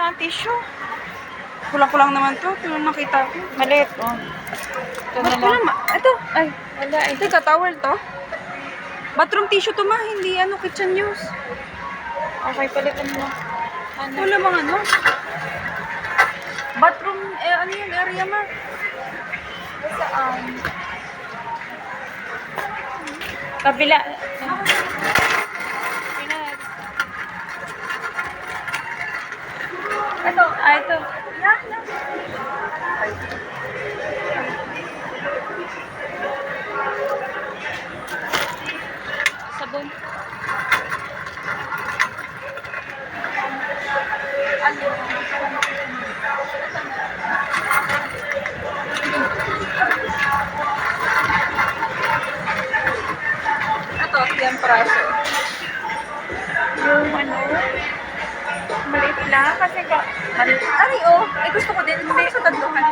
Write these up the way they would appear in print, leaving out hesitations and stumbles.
nga ang tissue. Kulang-kulang naman to. Ito lang nakita ko. Maliit, oh. Ito na lang. Ito. Ay. Wala, eh. Teka, towel to. Bathroom tissue to ma. Hindi kitchen use. Okay, palitan mo. Ano? Wala bang ano? Bathroom, ano yung area ma? Saan? Kabila. Ito. Ito. Yan. Sabon. Ito, yan praso. Yung ano, maliit lang kasi Ay, ay gusto ko din. Hindi sa tagduhan.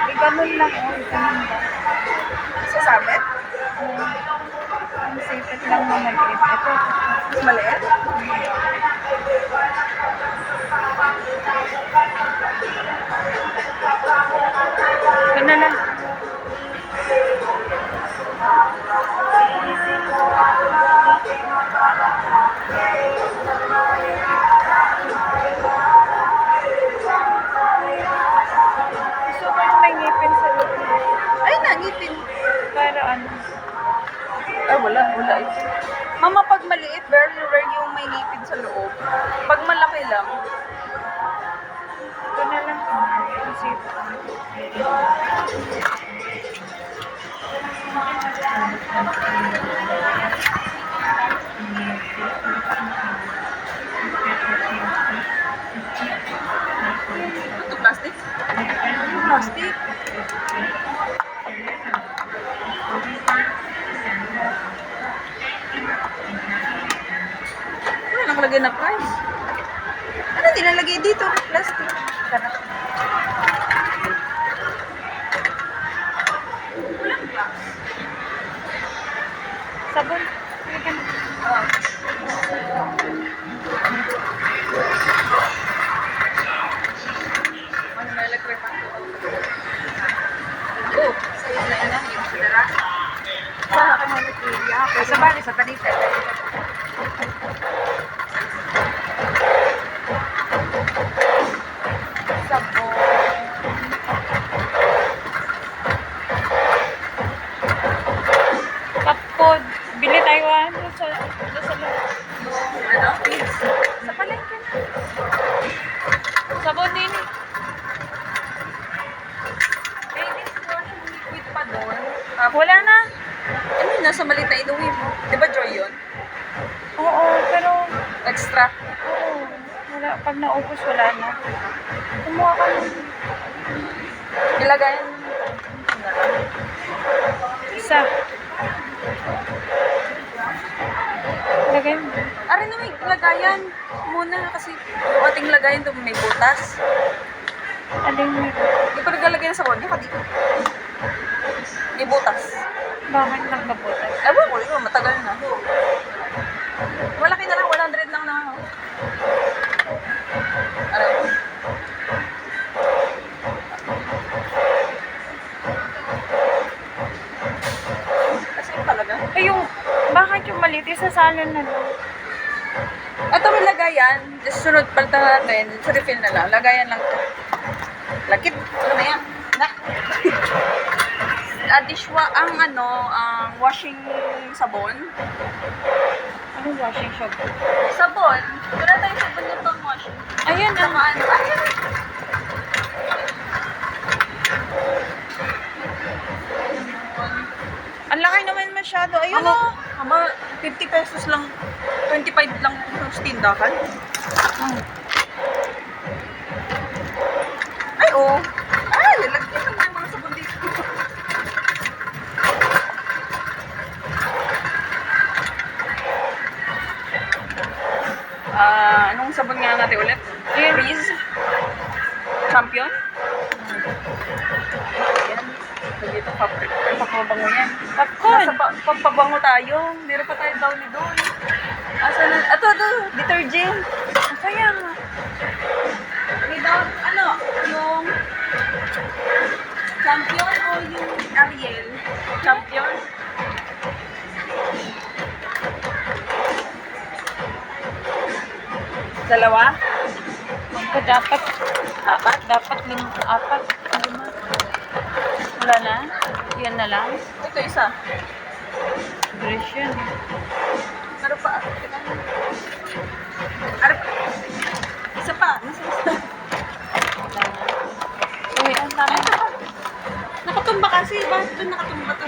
iganon lang, oh. Iganon lang. Sa sabit. Ang sipit lang na maliit. Ito. Mas maliit. Ito na lang. Gusto ko yung may ngipin sa loob. Ay, nangipin. Para ano. Ay, wala eh. Mama, pag maliit, very rare yung may ngipin sa loob. Pag malaki lang, Ito na lang. Ang sipit. ito plastic. Plastic. Wala nakalagay na price. Ano nilalagay dito? Plastic. Tara. Sabon. Ano na electric pa? Oh, sa'yo na yan ang considera. Sa akin mo nag-iiya. Sa bagay, sa tanita. Sabon. Kapod. Bili tayo doon sa loob. Ano? Please. Sa palengke na. Sabon din eh. Eh, this one, liquid pa doon. Wala na. Ano yun, nasa maliit na inuwi mo? Di ba joy yun? Oo, pero Extra. oo. Wala. Pag naubos, wala na. Kumuha ka na. Nilagayan na lang. Isa. Lagay mo. Arin na may lagayan muna kasi yung ating lagayan doon may butas. Alin mo. Hindi ko naglalagay ng sabon. Hindi ka. May butas. Bakit nagkabutas? Ewan ko, ito matagal na. Malaki na lang, 100 lang na. Ano? Kasi talaga. Ay, bakit yung maliit sa salon na lang? Ito may lagayan. Just sunod palta natin. Sa refill na lang. Lagayan lang to. Lakit. Ano na yan? Na. Dishwa ang ang washing sabon. Ano washing sabon? Sabon. Wala tayong sabon na pang washing. Ayan, Sama ano. Ayan. ang laki naman masyado. Ayun Ano? o. Ama, 50 pesos lang. 25 lang sa tindahan. Ay, oh. Ay, lalagyan lang ng mga sabon dito. Anong sabon nga natin ulit? Breeze. Champion. Ayan. Dito, papabango yan. Popcorn. Nasa pagpabango tayo. Meron pa tayo downy doon. Asa na? Ito, detergent. Kaya nga. Without, ano, yung champion o yung Ariel? Champion? Dalawa? Ito dapat, dapat apat. Lima. Wala na? Yan na lang? Ito isa. Dress yan. Ano pa? Ano pa? Isa pa. Uy, ang dami. Ito pa. Nakatumba kasi. Bakit doon nakatumba to?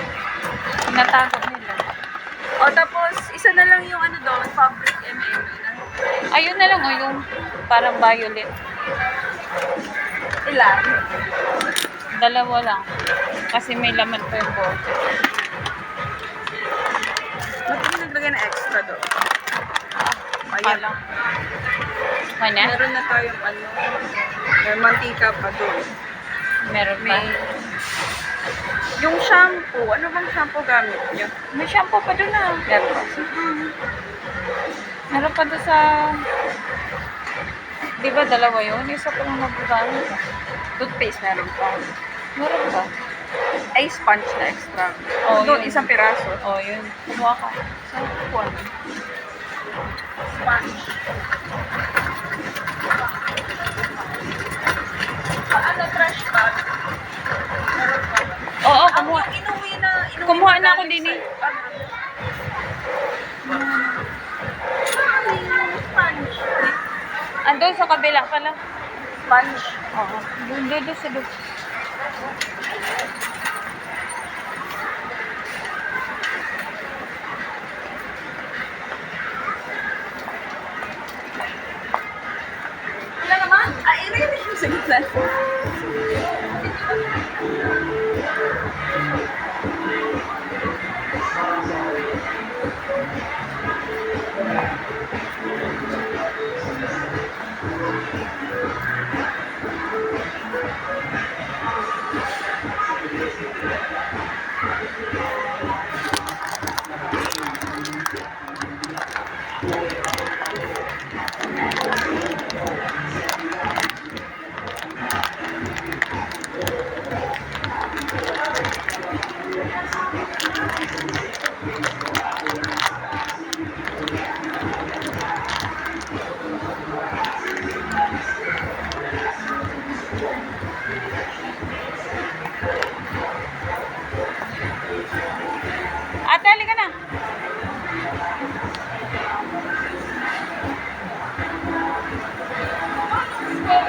Tinatago nila. O tapos, isa na lang yung ano doon, fabric MM. Ayun na lang, oh, yung parang violet. Ilan? Dalawa lang. Kasi may laman pa yung bote. Ba't mo naglagay na extra doon? Ayan lang. Okay na? Meron na tayong ano, may mantika pa doon. Meron pa. May, yung shampoo, ano bang shampoo gamit niyo? May shampoo pa doon ah. Meron pa. Meron pa doon sa... Di ba dalawa yun? Isa pa lang nagagamit. Toothpaste meron pa. Meron pa. Ay, sponge na extra. Oh, Doon, yun. isang piraso. Oh, yun. Kumuha ka. Saan ko ano? Sponge. Ano, trash bag? Meron pa. Oo, Ang kumuha. inuwi Kumuha na ako galing din eh. sa- Ano yung sponge? Andun sa kabila pala. Sponge. Oo. Doon sa doon. Wala naman. Ah, i-ready yung sa gitna. Ate, halika na.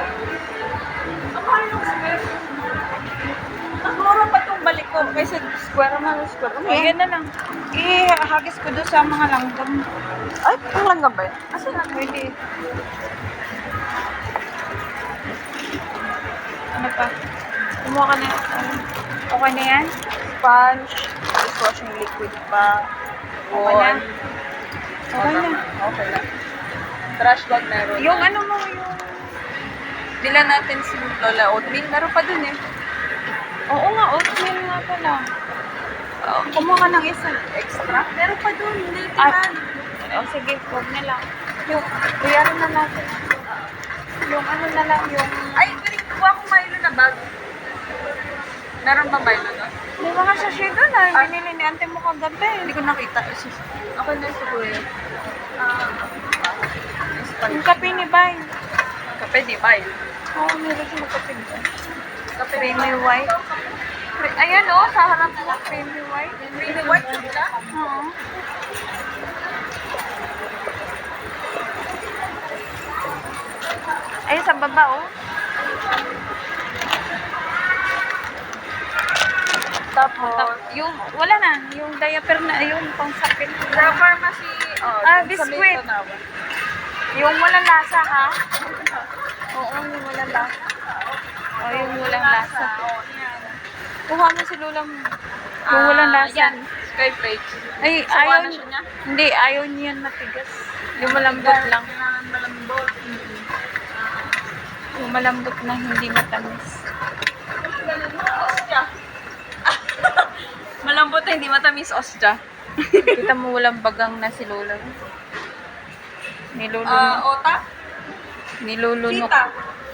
Ang mahal ng square. Ang mura pa itong balik ko kaysa square naman yung square. O, yan na lang. Ihagis ko doon sa mga langgam. Ay, ang langgam ba yan? Asa na? Pwede. Ano pa? Kumuha ka na. Okay na yan? Sponge, dishwashing liquid pa. Okay na? Wall. Okay na. Okay na. Trash bag meron. Yung ano mo, yung... Dila natin si Lola oatmeal. Meron pa dun eh. Oo nga, oatmeal nga pala. Kumuha ka ng isa. Extra? Meron pa dun. Hindi Ah. timan. O sige, huwag na lang. Yung, bayaran na natin. Yung ano na lang, yung... Ay, kuha ko Milo na bag. Meron ba Milo doon? May mga sachet doon ah. Binili ni ante mo kagabi. Hindi ko nakita. Okay na siguro yun. Yung kape ni Bay. Kape di ba yun? Oo, meron siya kape doon. Kape Creamy white. Ayan o, sa harap mo. Creamy white. Creamy white siya? Oo. Ayun sa baba oh. Tapos, Yung, wala na. Yung diaper na, yung pang sakit. sa pharmacy, Ah, dun sa may biscuit. Tonawa. Yung walang lasa ha? Oo, yung walang lasa. Oh, yung walang lasa. Oo, yan. Kuha mo si Lola mo. Yung walang lasa. Yan, Sky Flakes. Ay, Sawa ayaw na siya niya? Hindi, ayaw niyan matigas. Yung malambot lang. Kailangan malambot. Yung malambot na hindi matamis. Ostia. Malambot na hindi matamis ostia. Kita mo walang bagang na si Lola. Ni Lola. Ota? Nilulunok. Tita,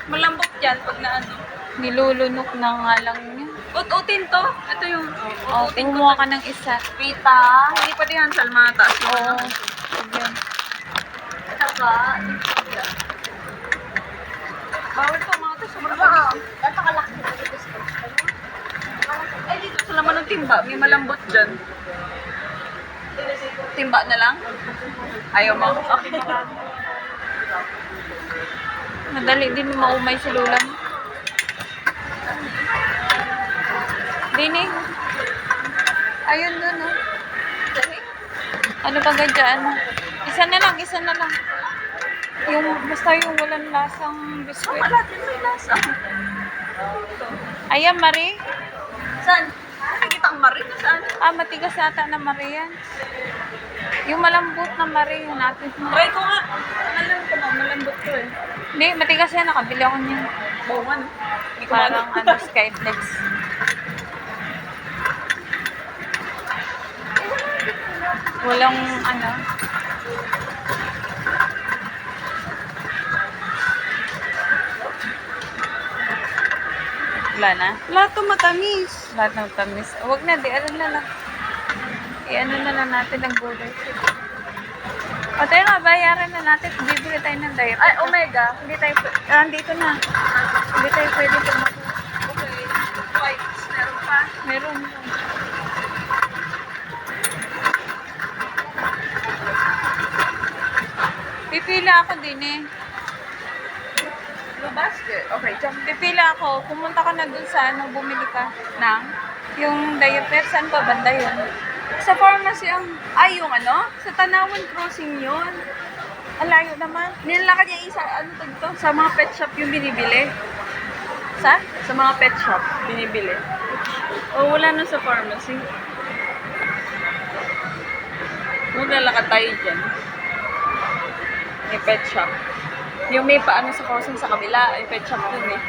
malambot yan pag na ano. Nilulunok na nga lang niya. Ut-utin to. Ito yung Oh, ut-utin ko. kumuha ka ng isa. Tita, hindi pa di Hansel mataas. Oo. Yan. Saka, bawal to mga to. Sobrang kami. Ay, dito sa laman ng timba. May malambot dyan. Timba na lang? Ayaw mo? Okay. Madali din maumay si Lola mo. Dini. Ayun doon, oh. Ano ba ganyan? Isa na lang, isa na lang. Yung, basta yung walang lasang biskuit. Wala din may lasa. Ayan, Marie. Saan? Nakikita ang marin. Saan? Ah, matigas ata na Marie yan. Yung malambot na Marie, yung natin. Try ko nga. Alam ko na, malambot ko eh. Hindi, matigas yan. Nakabili ako niya. Bawman. Hindi ko Parang ano, Skyflex. Walang ano. Wala na. Lahat to matamis. Lahat ng tamis. Huwag na, di ano na lang. I-ano na lang natin ang gulay. O tayo na, bayaran na natin. Bibili tayo ng diet. Ay, Omega. Hindi tayo, dito na. Hindi tayo pwede pumasok. Okay. Whites. Meron pa. Meron. Pipila ako din eh. Blue basket. Okay, jump. Pipila ako. Pumunta ka na dun sa ano, bumili ka ng yung diaper. Saan pa banda yun? Sa pharmacy ang... Ay, yung ano? Sa Tanawan Crossing yun. Ang layo naman. Nilalakad niya isa, ano tagto? Sa mga pet shop yung binibili. Sa? Sa mga pet shop, binibili. O, wala na sa pharmacy. Maglalakad tayo dyan. May pet shop. Yung may paano sa crossing sa kabila, ay pet shop yun eh.